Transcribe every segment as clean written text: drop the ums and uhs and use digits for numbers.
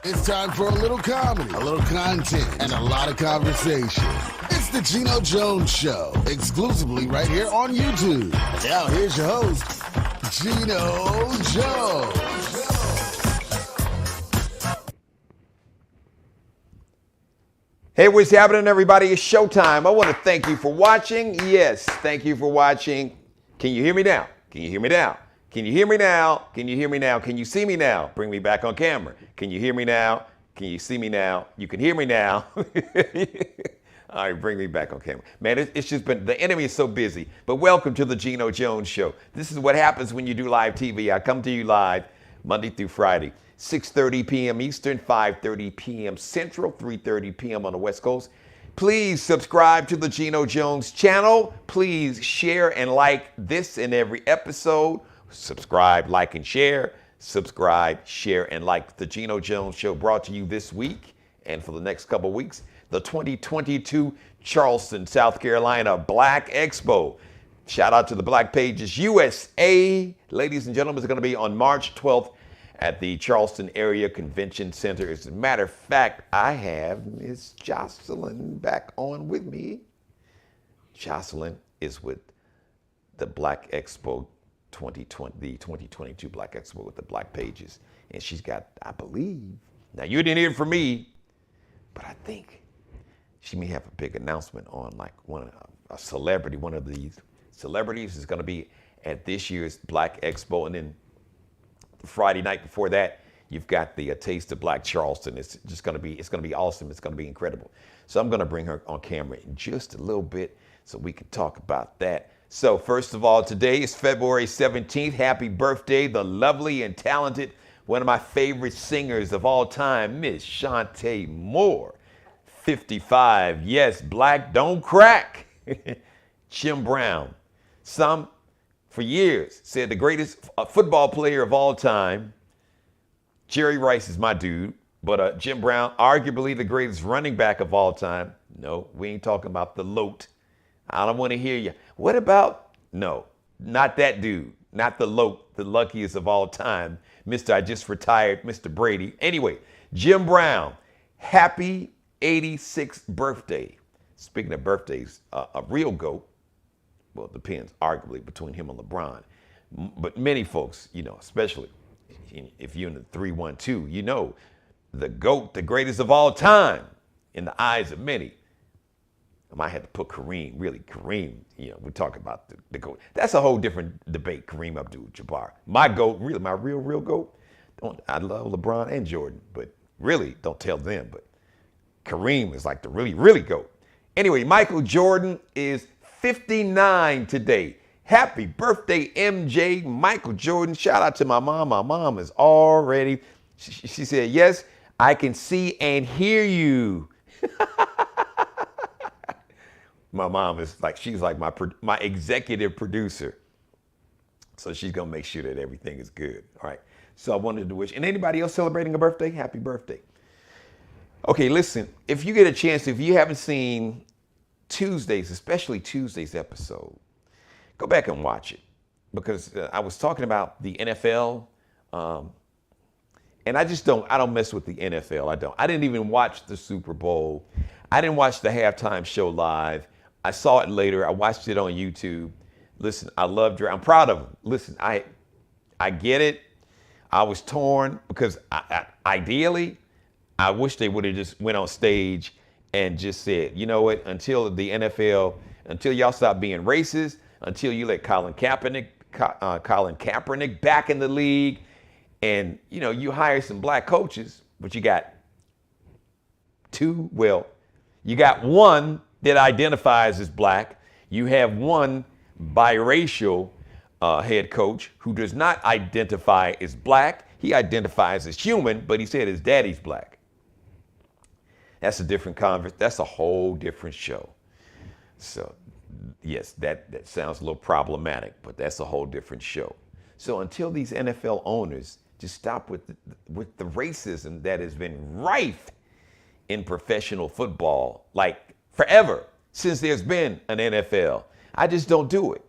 It's time for a little comedy, a little content, and a lot of conversation. It's the Geno Jones Show, exclusively right here on YouTube. Now here's your host, Geno Jones. Hey, what's happening, everybody? It's showtime. I want to thank you for watching. Yes, thank you for watching. Can you hear me now? Can you hear me now? Can you hear me now? Can you hear me now? Can you see me now? Bring me back on camera. Can you hear me now? Can you see me now? You can hear me now. All right, bring me back on camera. Man, it's just been, the enemy is so busy. But welcome to the Geno Jones Show. This is what happens when you do live TV. I come to you live Monday through Friday, 6:30 p.m. Eastern, 5:30 p.m. Central, 3:30 p.m. on the West Coast. Please subscribe to the Geno Jones channel. Please share and like this and every episode. Subscribe, like, and share. Subscribe, share, and like the Geno Jones Show, brought to you this week and for the next couple weeks. The 2022 Charleston, South Carolina Black Expo. Shout out to the Black Pages USA. Ladies and gentlemen, it's going to be on March 12th at the Charleston Area Convention Center. As a matter of fact, I have Miss Jocelyn back on with me. Jocelyn is with the Black Expo 2020, the 2022 Black Expo with the Black Pages. And she's got, I believe, now you didn't hear it from me, but I think she may have a big announcement on like a celebrity. One of these celebrities is going to be at this year's Black Expo. And then the Friday night before that, you've got the Taste of Black Charleston. It's just going to be, it's going to be awesome. It's going to be incredible. So I'm going to bring her on camera in just a little bit so we can talk about that. So first of all, today is February 17th. Happy birthday, the lovely and talented, one of my favorite singers of all time, Miss Shantae Moore, 55. Yes, black don't crack. Jim Brown, some for years said the greatest football player of all time. Jerry Rice is my dude, but Jim Brown, arguably the greatest running back of all time. No, we ain't talking about the LOAT. I don't want to hear you. What about, no, not that dude, not the LOAT, the luckiest of all time, Mr. I just retired, Mr. Brady. Anyway, Jim Brown, happy 86th birthday. Speaking of birthdays, a real GOAT, well, it depends, arguably, between him and LeBron. But many folks, you know, especially if you're in the 3-1-2, you know, the GOAT, the greatest of all time in the eyes of many. I might have to put Kareem, really Kareem, you know, we talk about the GOAT. That's a whole different debate, Kareem Abdul-Jabbar. My GOAT, really, my real GOAT, I love LeBron and Jordan, but really, don't tell them, but Kareem is like the really GOAT. Anyway, Michael Jordan is 59 today. Happy birthday, MJ, Michael Jordan. Shout out to my mom. My mom is already, she said, yes, I can see and hear you. My mom is like, she's like my executive producer. So she's gonna make sure that everything is good. All right. So I wanted to wish, and anybody else celebrating a birthday, happy birthday. Okay, listen, if you get a chance, if you haven't seen Tuesdays, especially Tuesday's episode, go back and watch it. Because I was talking about the NFL, and I don't mess with the NFL. I didn't even watch the Super Bowl. I didn't watch the halftime show live. I saw it later. I watched it on YouTube. Listen, I loved it. I'm proud of him. Listen, I get it. I was torn because ideally, I wish they would have just went on stage and just said, you know what, until the NFL, until y'all stop being racist, until you let Colin Kaepernick back in the league, and you know, you hire some black coaches, but you got you got one that identifies as black. You have one biracial head coach who does not identify as black. He identifies as human, but he said his daddy's black. That's a different conversation. That's a whole different show. So yes, that sounds a little problematic, but that's a whole different show. So until these NFL owners just stop with the racism that has been rife in professional football, like forever, since there's been an NFL, I just don't do it.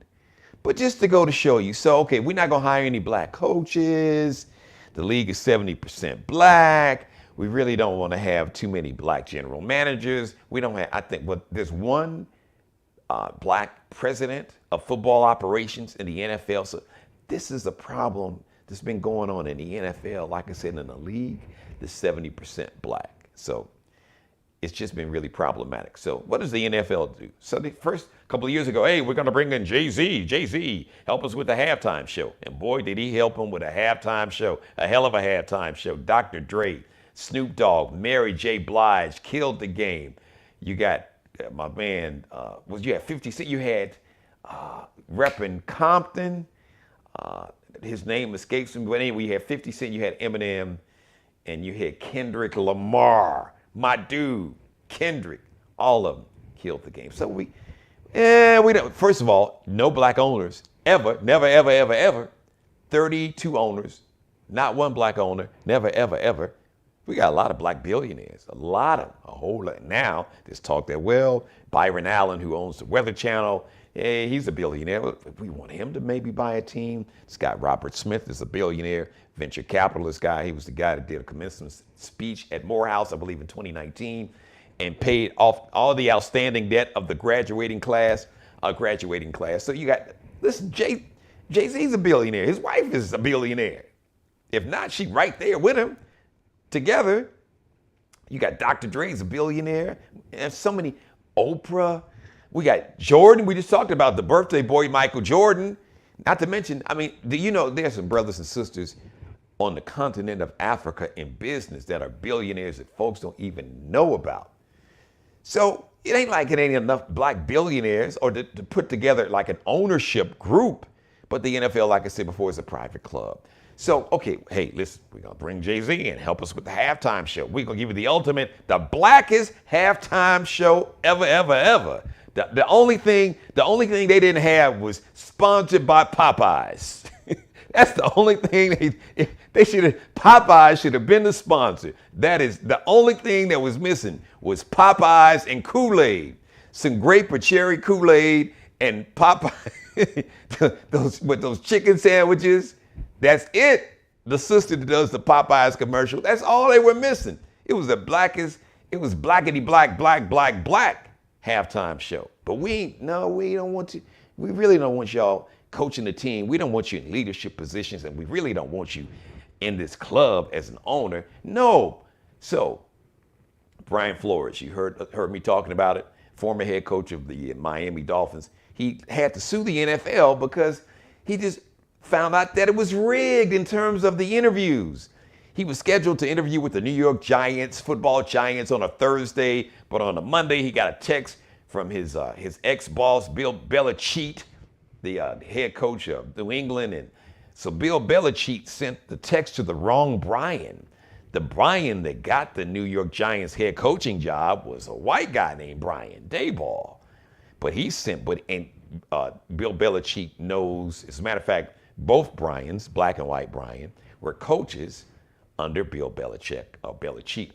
But just to go to show you, so okay, we're not gonna hire any black coaches. The league is 70% black. We really don't want to have too many black general managers. We don't have, I think, well, there's one black president of football operations in the NFL. So this is a problem that's been going on in the NFL. Like I said, in the league, the 70% black. So it's just been really problematic. So what does the NFL do? So the first couple of years ago, hey, we're going to bring in Jay-Z. Jay-Z, help us with the halftime show. And boy, did he help him with a halftime show. A hell of a halftime show. Dr. Dre, Snoop Dogg, Mary J. Blige killed the game. You got my man, you had 50 Cent. You had repping Compton. His name escapes me. But anyway, you had 50 Cent, you had Eminem, and you had Kendrick Lamar. My dude, Kendrick, all of them killed the game. So we don't. First of all, no black owners ever, never, ever, ever, ever. 32 owners, not one black owner, never, ever, ever. We got a lot of black billionaires, a whole lot. Now, there's talk that, well, Byron Allen, who owns the Weather Channel, hey, he's a billionaire. We want him to maybe buy a team. Scott Robert Smith is a billionaire, venture capitalist guy. He was the guy that did a commencement speech at Morehouse, I believe, in 2019, and paid off all the outstanding debt of the graduating class. So you got, listen, Jay-Z's a billionaire. His wife is a billionaire. If not, she right there with him together. You got Dr. Dre's a billionaire. And so many, Oprah. We got Jordan. We just talked about the birthday boy, Michael Jordan. Not to mention, I mean, do you know there's some brothers and sisters on the continent of Africa in business that are billionaires that folks don't even know about. So it ain't like it ain't enough black billionaires or to put together like an ownership group. But the NFL, like I said before, is a private club. So, okay, hey, listen, we're going to bring Jay-Z in, help us with the halftime show. We're going to give you the blackest halftime show ever, ever, ever. The only thing they didn't have was sponsored by Popeyes. That's the only thing Popeyes should have been the sponsor. That is the only thing that was missing was Popeyes and Kool-Aid. Some grape or cherry Kool-Aid and Popeyes, those chicken sandwiches. That's it. The sister that does the Popeyes commercial, that's all they were missing. It was blackety black halftime show. But we don't want to. We really don't want y'all coaching the team. We don't want you in leadership positions, and we really don't want you in this club as an owner. No. So, Brian Flores, you heard me talking about it, former head coach of the Miami Dolphins. He had to sue the NFL because he just found out that it was rigged in terms of the interviews. He was scheduled to interview with the New York Giants, football Giants, on a Thursday, but on a Monday he got a text from his ex-boss, Bill Belichick, the head coach of New England. And so Bill Belichick sent the text to the wrong Brian. The Brian that got the New York Giants head coaching job was a white guy named Brian Daboll. But Bill Belichick knows, as a matter of fact, both Brians, black and white Brian, were coaches under Bill Belichick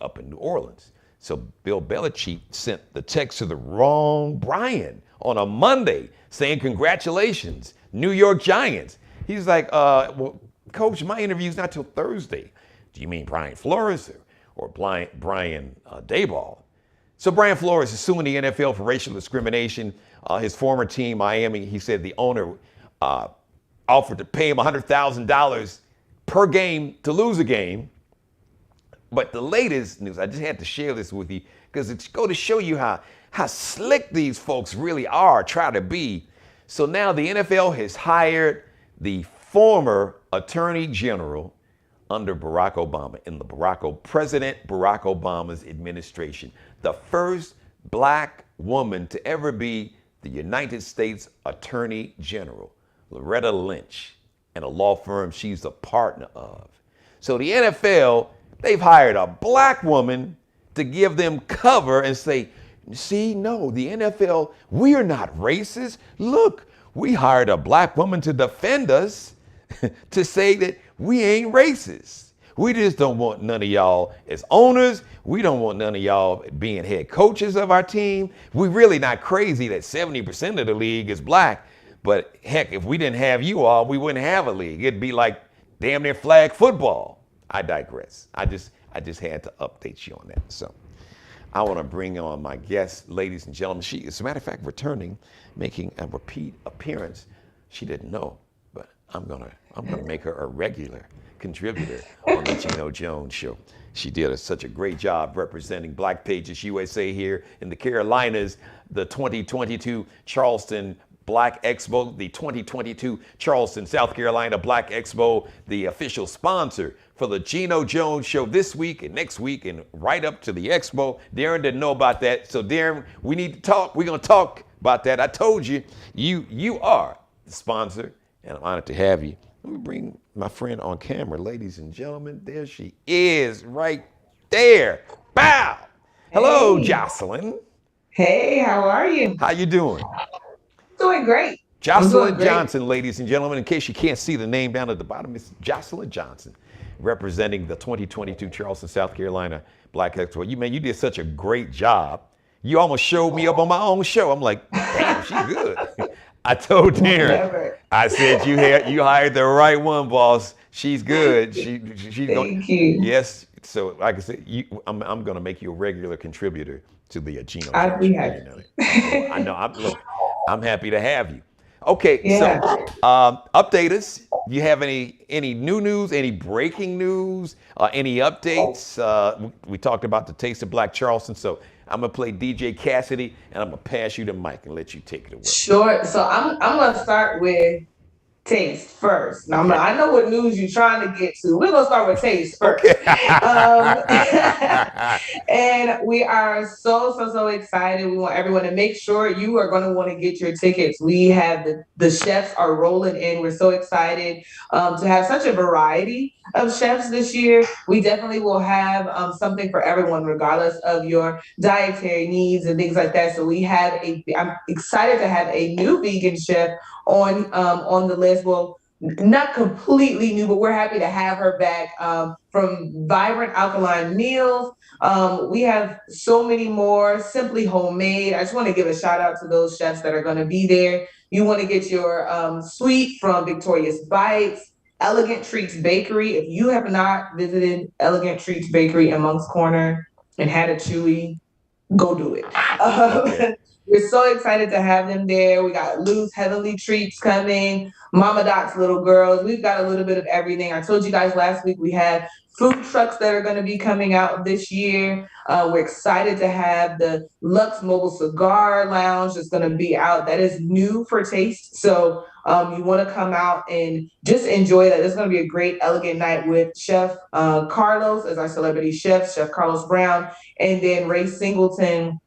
up in New Orleans. So Bill Belichick sent the text to the wrong Brian on a Monday saying, congratulations, New York Giants. He's like, well, coach, my interview's not till Thursday. Do you mean Brian Flores or Brian Daboll? So Brian Flores is suing the NFL for racial discrimination. His former team, Miami, he said the owner offered to pay him $100,000 per game to lose a game. But the latest news, I just had to share this with you because it's going to show you how slick these folks really are, try to be. So now the NFL has hired the former Attorney General under Barack Obama in the President Barack Obama's administration, the first black woman to ever be the United States Attorney General, Loretta Lynch, and a law firm she's a partner of. So the NFL, they've hired a black woman to give them cover and say, see, no, the NFL, we're not racist. Look, we hired a black woman to defend us to say that we ain't racist. We just don't want none of y'all as owners. We don't want none of y'all being head coaches of our team. We're really not crazy that 70% of the league is black. But heck, if we didn't have you all, we wouldn't have a league. It'd be like damn near flag football. I digress. I just had to update you on that. So I want to bring on my guest, ladies and gentlemen. She, as a matter of fact, returning, making a repeat appearance. She didn't know, but I'm gonna make her a regular contributor on the Geno Jones Show. She did such a great job representing Black Pages USA here in the Carolinas, the 2022 Charleston Black Expo, the 2022 Charleston, South Carolina Black Expo, the official sponsor for the Geno Jones Show this week and next week and right up to the Expo. Darren didn't know about that. So Darren, we need to talk. We're going to talk about that. I told you, you are the sponsor, and I'm honored to have you. Let me bring my friend on camera. Ladies and gentlemen, there she is right there. Bow. Hello, Hey. Jocelyn. Hey, how are you? How you doing? Doing great. Jocelyn Johnson, ladies and gentlemen. In case you can't see the name down at the bottom, it's Jocelyn Johnson, representing the 2022 Charleston, South Carolina Black Expo. You did such a great job. You almost showed me up on my own show. I'm like, damn, she's good. I told Darren, I said you hired the right one, boss. She's good. Thank you. Yes. So like I said, I'm going to make you a regular contributor to the Geno. I'd be happy. I know. I'm happy to have you. Okay. Yeah. So update us. Do you have any new news? Any breaking news? Any updates? We talked about the Taste of Black Charleston. So I'm gonna play DJ Cassidy, and I'm gonna pass you the mic and let you take it away. Sure. So I'm gonna start with taste first. Now, I know what news you're trying to get to. We're gonna start with taste first. Okay. And we are so excited. We want everyone to make sure you are going to want to get your tickets. We have the chefs are rolling in. We're so excited to have such a variety of chefs this year. We definitely will have something for everyone, regardless of your dietary needs and things like that. So I'm excited to have a new vegan chef on the list. Well, not completely new, but we're happy to have her back from Vibrant Alkaline Meals. We have so many more, Simply Homemade. I just want to give a shout out to those chefs that are going to be there. You want to get your sweet from Victorious Bites, Elegant Treats Bakery. If you have not visited Elegant Treats Bakery in Moncks Corner and had a chewy, go do it. Okay. We're so excited to have them there. We got Lou's Heavenly Treats coming, Mama Doc's Little Girls. We've got a little bit of everything. I told you guys last week we had food trucks that are going to be coming out this year. We're excited to have the Lux Mobile Cigar Lounge that's going to be out. That is new for taste. So you want to come out and just enjoy that. It's going to be a great, elegant night with Chef Carlos as our celebrity chef, Chef Carlos Brown, and then Ray Singleton,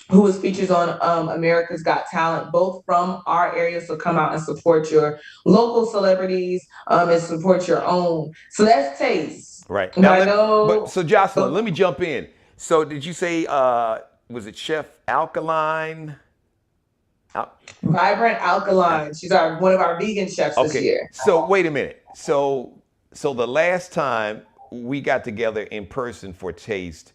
who was featured on America's Got Talent, both from our area. So come out and support your local celebrities and support your own. So that's taste. Right. Now, so Jocelyn, let me jump in. So did you say, was it Chef Alkaline? Vibrant Alkaline. She's one of our vegan chefs this year. So wait a minute. So the last time we got together in person for Taste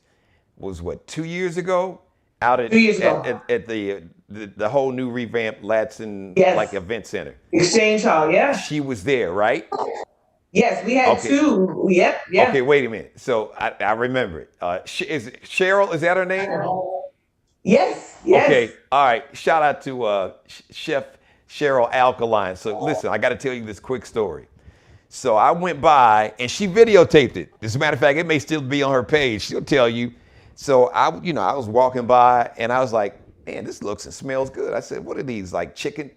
was what, 2 years ago? Out at 2 years ago. At the whole new revamped Latson event center. Exchange Hall, yeah. She was there, right? Yes, we had two. Yep, yeah. Okay, wait a minute. So I remember it. Is it Cheryl? Is that her name? Yes. Okay, all right. Shout out to Chef Cheryl Alkaline. So listen, I got to tell you this quick story. So I went by and she videotaped it. As a matter of fact, it may still be on her page. She'll tell you. So I was walking by and I was like, man, this looks and smells good. I said, what are these, like chicken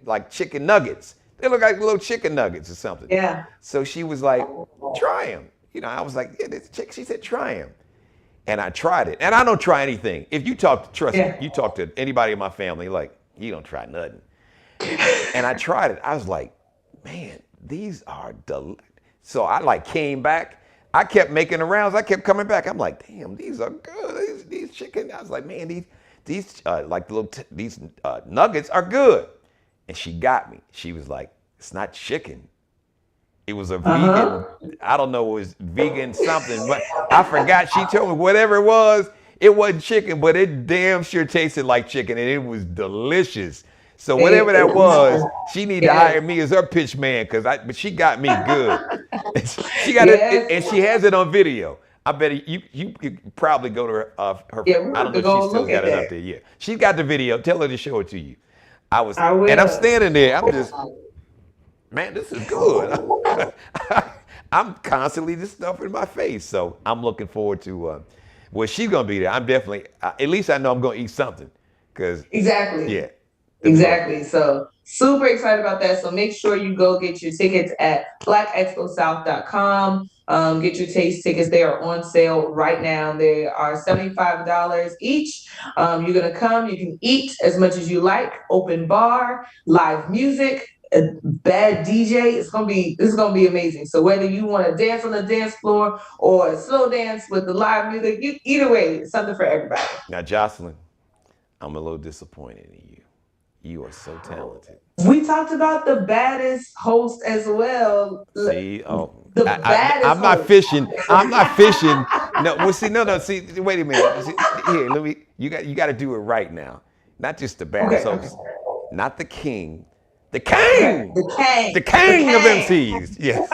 nuggets? They look like little chicken nuggets or something. Yeah. So she was like, try them. I was like, yeah, this chick. She said, try them. And I tried it. And I don't try anything. If you trust me, you talk to anybody in my family, like, you don't try nothing. And I tried it. I was like, man, these are delicious. So I came back. I kept making the rounds. I kept coming back. I'm like, damn, these are good. These chicken. I was like, man, these nuggets are good. And she got me. She was like, it's not chicken. It was a vegan. I don't know, it was vegan something, but I forgot. She told me whatever it wasn't chicken, but it damn sure tasted like chicken, and it was delicious. So whatever that was, she needed to hire me as her pitch man, but she got me good. She got it, and she has it on video. I bet you could probably go to her. Yeah, we I have don't know to if she go still look got at it up that. there. Yeah, she's got the video. Tell her to show it to you. I And I'm will. standing there. I'm just, man, this is good. I'm constantly just stuff in my face. So I'm looking forward to. Well, she's gonna be there. I'm definitely. At least I know I'm gonna eat something. Cause Exactly. yeah, Exactly. So super excited about that. So make sure you go get your tickets at blackexposouth.com. Get your taste tickets. They are on sale right now. They are $75 each. You're gonna come. You can eat as much as you like. Open bar, live music, a bad DJ. This is gonna be amazing. So whether you want to dance on the dance floor or slow dance with the live music, either way, it's something for everybody. now Jocelyn, I'm a little disappointed in you. You are so talented. We talked about the baddest host as well. See, The baddest I'm not host. fishing. I'm not fishing. No, well, see, no. See, wait a minute. See, here, let me. You got to do it right now. Not just the baddest Okay. host, not the king, the Okay. king, The Kang. the king The of Kang. MCs. Yes,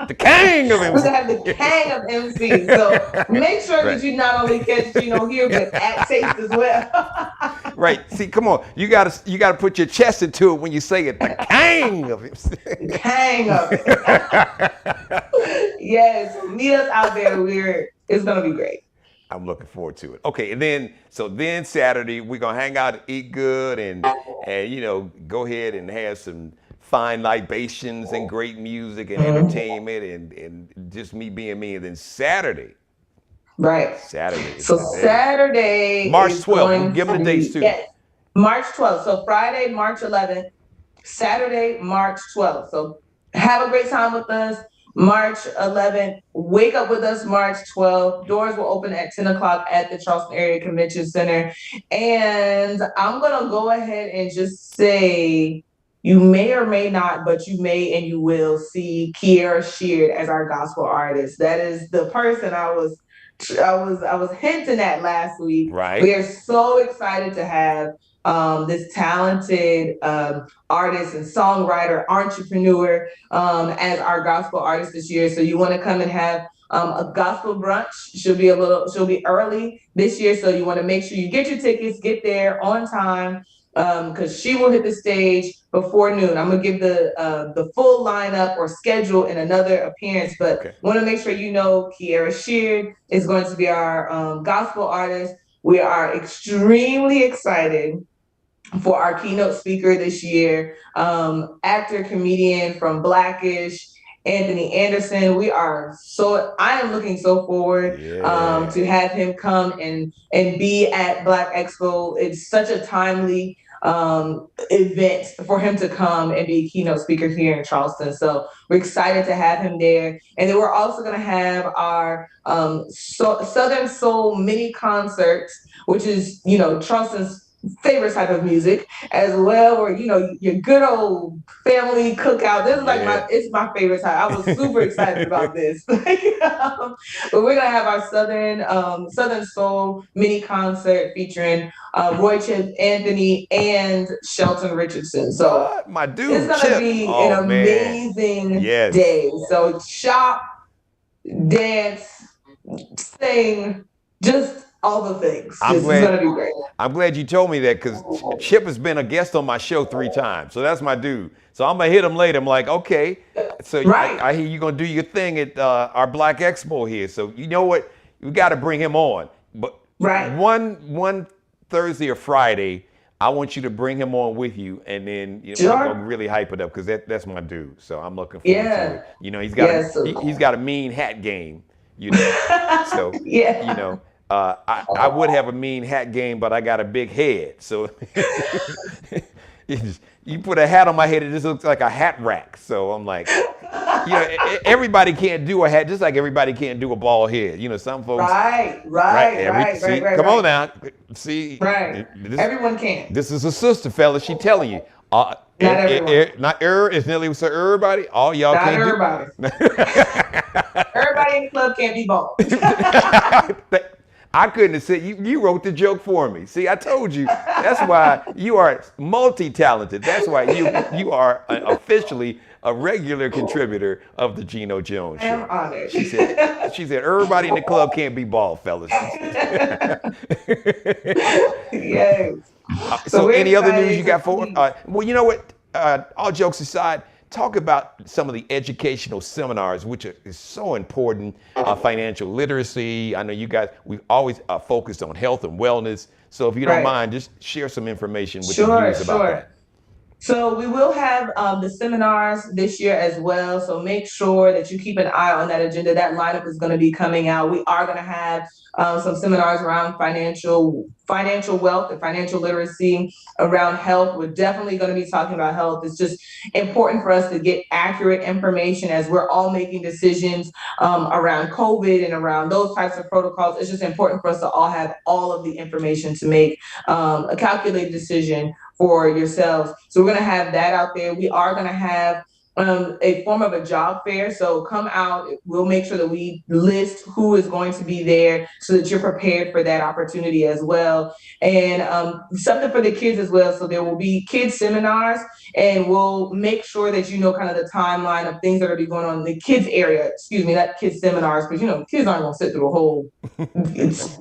the king of We're MCs. gonna have the Kang of MCs. So make sure Right. that you not only catch Geno here, but at Taste as well. Right. See, come on. You gotta put your chest into it when you say it. The king of MCs. Kang of it. Yes. Meet us out there. It's gonna be great. I'm looking forward to it. Okay, and then Saturday we're gonna hang out and eat good and go ahead and have some fine libations and great music and entertainment and just me being me. And then Right. Saturday is So the day. Saturday March is 12th. going Give them to the dates be, too. yes, March 12th. So Friday, March 11th, Saturday, March 12th. So have a great time with us. March 11th, wake up with us March 12th. Doors will open at 10 o'clock at the Charleston Area Convention Center. And I'm going to go ahead and just say, you may or may not, but you may and you will see Kiera Sheard as our gospel artist. That is the person I was hinting at last week. Right. We are so excited to have this talented artist and songwriter, entrepreneur as our gospel artist this year. So you want to come and have a gospel brunch. She'll be early this year. So you want to make sure you get your tickets, get there on time. Because she will hit the stage before noon. I'm gonna give the full lineup or schedule in another appearance, but want to make sure you know Kiera Sheard is going to be our gospel artist. We are extremely excited for our keynote speaker this year, actor, comedian from Blackish, Anthony Anderson. I am looking so forward to have him come and be at Black Expo. It's such a timely event for him to come and be a keynote speaker here in Charleston. So we're excited to have him there. And then we're also going to have our Southern Soul mini concerts, which is, Charleston's favorite type of music as well, or your good old family cookout. This is it's my favorite type. I was super excited about this. But we're gonna have our Southern Soul mini concert featuring Roy Chip, Anthony, and Shelton Richardson. So what? My dude, it's gonna Chip. be an amazing day. So shop, dance, sing, just all the things. It's gonna be great. I'm glad you told me that because Chip has been a guest on my show 3 times. So that's my dude. So I'm going to hit him later. I'm like, okay. So I hear you're going to do your thing at our Black Expo here. So you know what? We got to bring him on. But one Thursday or Friday, I want you to bring him on with you. And then I'm going to really hype it up because that's my dude. So I'm looking forward to it. He's got a mean hat game. So I would have a mean hat game, but I got a big head. So you put a hat on my head, it just looks like a hat rack. So I'm like, everybody can't do a hat, just like everybody can't do a bald head. Some folks. Right. Come on now. See. Right. Everyone can. This is a sister, fella. She telling you. Not everyone. It's nearly so everybody. All y'all can't everybody. Everybody in the club can't be bald. I couldn't have said, you wrote the joke for me. See, I told you. That's why you are multi-talented. That's why you are officially a regular contributor of the Geno Jones I am Show. honored. She said, everybody in the club can't be bald, fellas. Yes. So So we're any other news excited you to got for? see. Well, you know what? All jokes aside, talk about some of the educational seminars, which is so important. Financial literacy. I know you guys. We've always focused on health and wellness. So if you don't Right. mind, just share some information with the Sure, viewers about sure. that. So we will have the seminars this year as well. So make sure that you keep an eye on that agenda. That lineup is going to be coming out. We are going to have some seminars around financial wealth and financial literacy, around health. We're definitely going to be talking about health. It's just important for us to get accurate information as we're all making decisions around COVID and around those types of protocols. It's just important for us to all have all of the information to make a calculated decision for yourselves. So we're going to have that out there. We are going to have a form of a job fair. So come out. We'll make sure that we list who is going to be there so that you're prepared for that opportunity as well. And something for the kids as well. So there will be kids seminars, and we'll make sure that you know kind of the timeline of things that are be going on in the kids area. Excuse me, not kids seminars, because kids aren't going to sit through a whole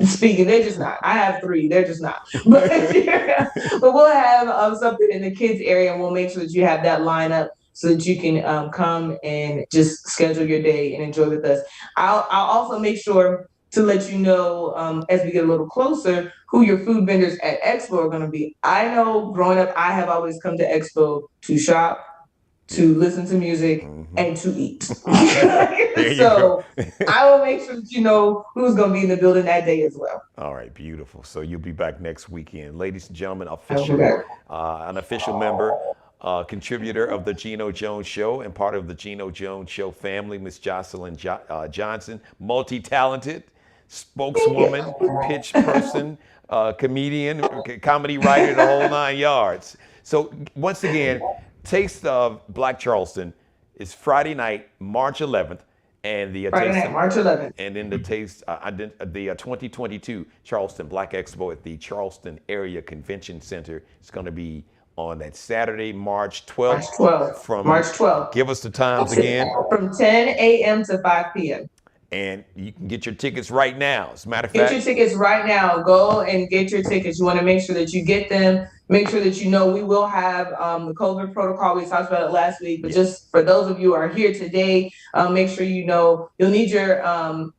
speaking. They're just not. I have 3. They're just not. But yeah, but we'll have something in the kids area, and we'll make sure that you have that lineup so that you can come and just schedule your day and enjoy with us. I'll also make sure to let you know as we get a little closer who your food vendors at Expo are going to be. I know growing up, I have always come to Expo to shop, to listen to music, and to eat. There you So go. I will make sure that you know who's going to be in the building that day as well. All right, beautiful. So you'll be back next weekend. Ladies and gentlemen, I will be back. an official member, contributor of the Geno Jones Show and part of the Geno Jones Show family, Miss Jocelyn Johnson, multi-talented, spokeswoman, pitch person, comedian, comedy writer, the whole 9 yards. So once again, Taste of Black Charleston is Friday night, March 11th. And the Friday night, March 11th. And then the 2022 Charleston Black Expo at the Charleston Area Convention Center. It's going to be on that Saturday, March 12th. March 12th. Give us the times again. From 10 a.m. to 5 p.m. And you can get your tickets right now. As a matter of Get fact, your tickets right now. Go and get your tickets. You want to make sure that you get them. Make sure that you know we will have the COVID protocol. We talked about it last week, but just for those of you who are here today, make sure you know you'll need your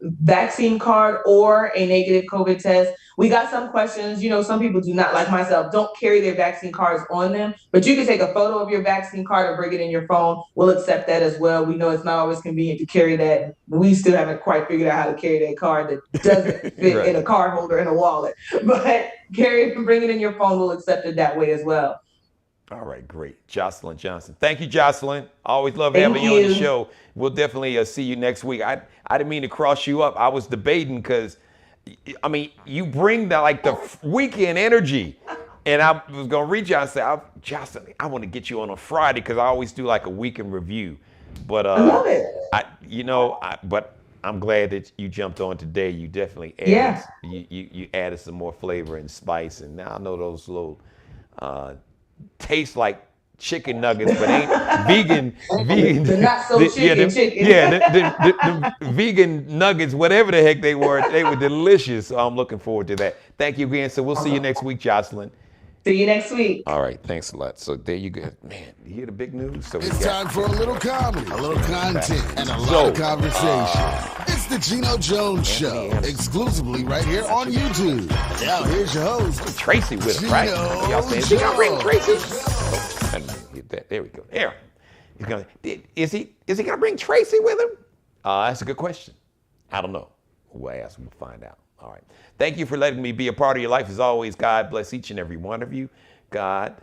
vaccine card or a negative COVID test. We got some questions. Some people do not, like myself, don't carry their vaccine cards on them, but you can take a photo of your vaccine card and bring it in your phone. We'll accept that as well. We know it's not always convenient to carry that. We still haven't quite figured out how to carry that card that doesn't fit Right. in a card holder in a wallet, but carry it and bring it in your phone. We'll accept it that way as well. All right, great. Jocelyn Johnson. Thank you, Jocelyn. Always love Thank having you on the you. show. We'll definitely see you next week. I didn't mean to cross you up. I was debating because, you bring the weekend energy. And I was going to reach out and say, Jocelyn, I want to get you on a Friday because I always do like a weekend review. But I love it. but I'm glad that you jumped on today. You definitely added, you added some more flavor and spice. And now I know those little taste like chicken nuggets, but ain't vegan. The not so chicken. The vegan nuggets, whatever the heck they were delicious. So I'm looking forward to that. Thank you again. So we'll see you next week, Jocelyn. See you next week. All right, thanks a lot. So there you go. Man, you hear the big news? So It's time for a little comedy, a little content, and a lot of conversation. It's the Geno Jones Show, exclusively right here on YouTube. Now here's your host, Tracy with him, right? Geno Y'all saying, she gonna bring Jones. Tracy? Oh, I didn't get that. There we go. There. Is he gonna bring Tracy with him? That's a good question. I don't know. We'll ask. We'll find out. All right. Thank you for letting me be a part of your life. As always, God bless each and every one of you. God,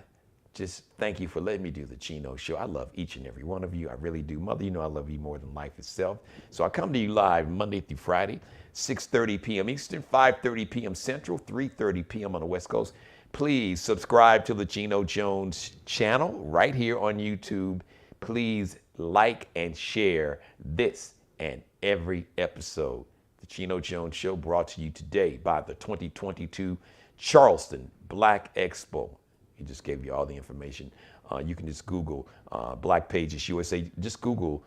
just thank you for letting me do the Geno Show. I love each and every one of you. I really do. Mother, I love you more than life itself. So I come to you live Monday through Friday, 6:30 p.m. Eastern, 5:30 p.m. Central, 3:30 p.m. on the West Coast. Please subscribe to the Geno Jones channel right here on YouTube. Please like and share this and every episode. The Geno Jones Show brought to you today by the 2022 Charleston Black Expo. He just gave you all the information You can just Google Black Pages USA. Just Google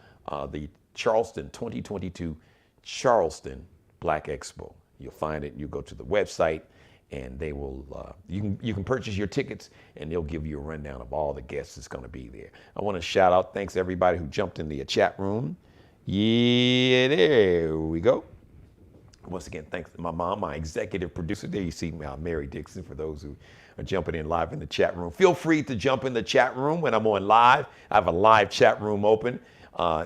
the Charleston 2022 Charleston Black Expo. You'll find it. You go to the website, and they will. You can purchase your tickets, and they'll give you a rundown of all the guests that's going to be there. I want to shout out. Thanks to everybody who jumped in the chat room. Yeah, there we go. Once again, thanks to my mom, my executive producer. There you see Mary Dixon, for those who are jumping in live in the chat room. Feel free to jump in the chat room when I'm on live. I have a live chat room open.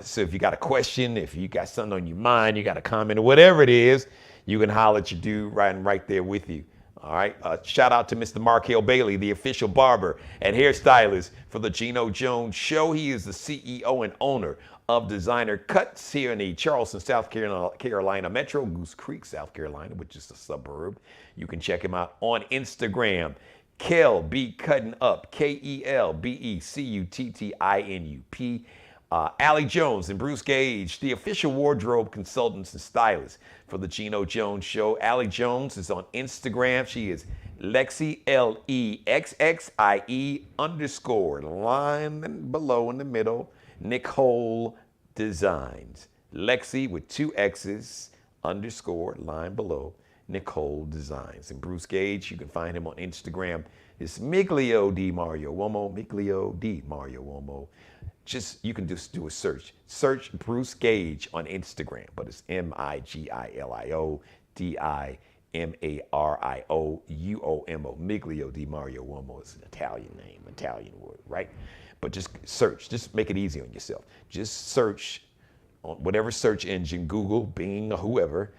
So if you got a question, if you got something on your mind, you got a comment or whatever it is, you can holler at your dude right there with you. All right. Shout out to Mr. Markel Bailey, the official barber and hairstylist for the Geno Jones Show. He is the CEO and owner of Designer Cuts here in the Charleston, South Carolina Metro, Goose Creek, South Carolina, which is a suburb. You can check him out on Instagram. Kel B Cutting Up, KELBECUTTINUP. Allie Jones and Bruce Gage, the official wardrobe consultants and stylists for the Geno Jones Show. Allie Jones is on Instagram. She is Lexi, LEXXIE _ line below in the middle, Nicole Designs. Lexi with 2 X's _ line below, Nicole Designs. And Bruce Gage, you can find him on Instagram. It's Miglio Di Mario Uomo, Miglio Di Mario Uomo. You can just do a search. Search Bruce Gage on Instagram, but it's MIGILIO DIMARIOUOMO. Miglio Di Mario Uomo is an Italian name, Italian word, right? But just search. Just make it easy on yourself. Just search on whatever search engine, Google, Bing, or whoever,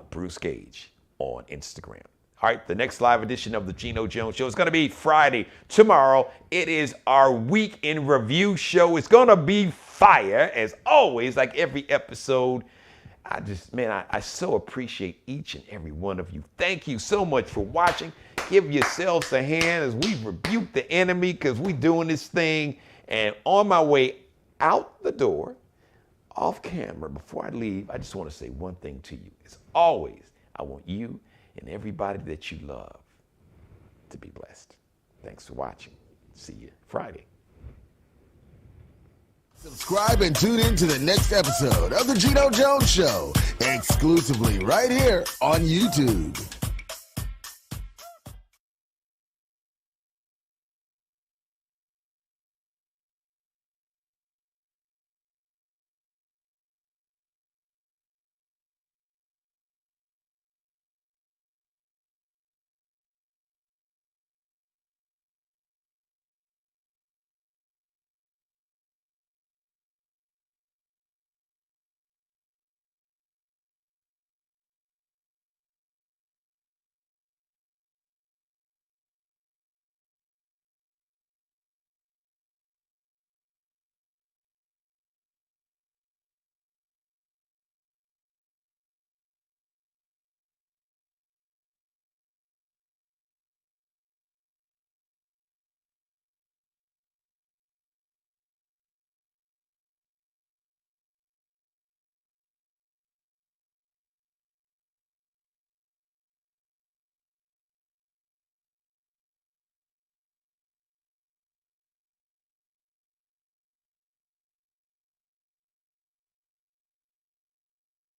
Bruce Gage on Instagram. All right, the next live edition of the Geno Jones Show is going to be Friday, tomorrow. It is our week in review show. It's going to be fire, as always, like every episode. I so appreciate each and every one of you. Thank you so much for watching. Give yourselves a hand as we rebuke the enemy, because we're doing this thing. And on my way out the door, off camera, before I leave, I just want to say one thing to you. As always, I want you and everybody that you love to be blessed. Thanks for watching. See you Friday. Subscribe and tune in to the next episode of the Geno Jones Show, exclusively right here on YouTube.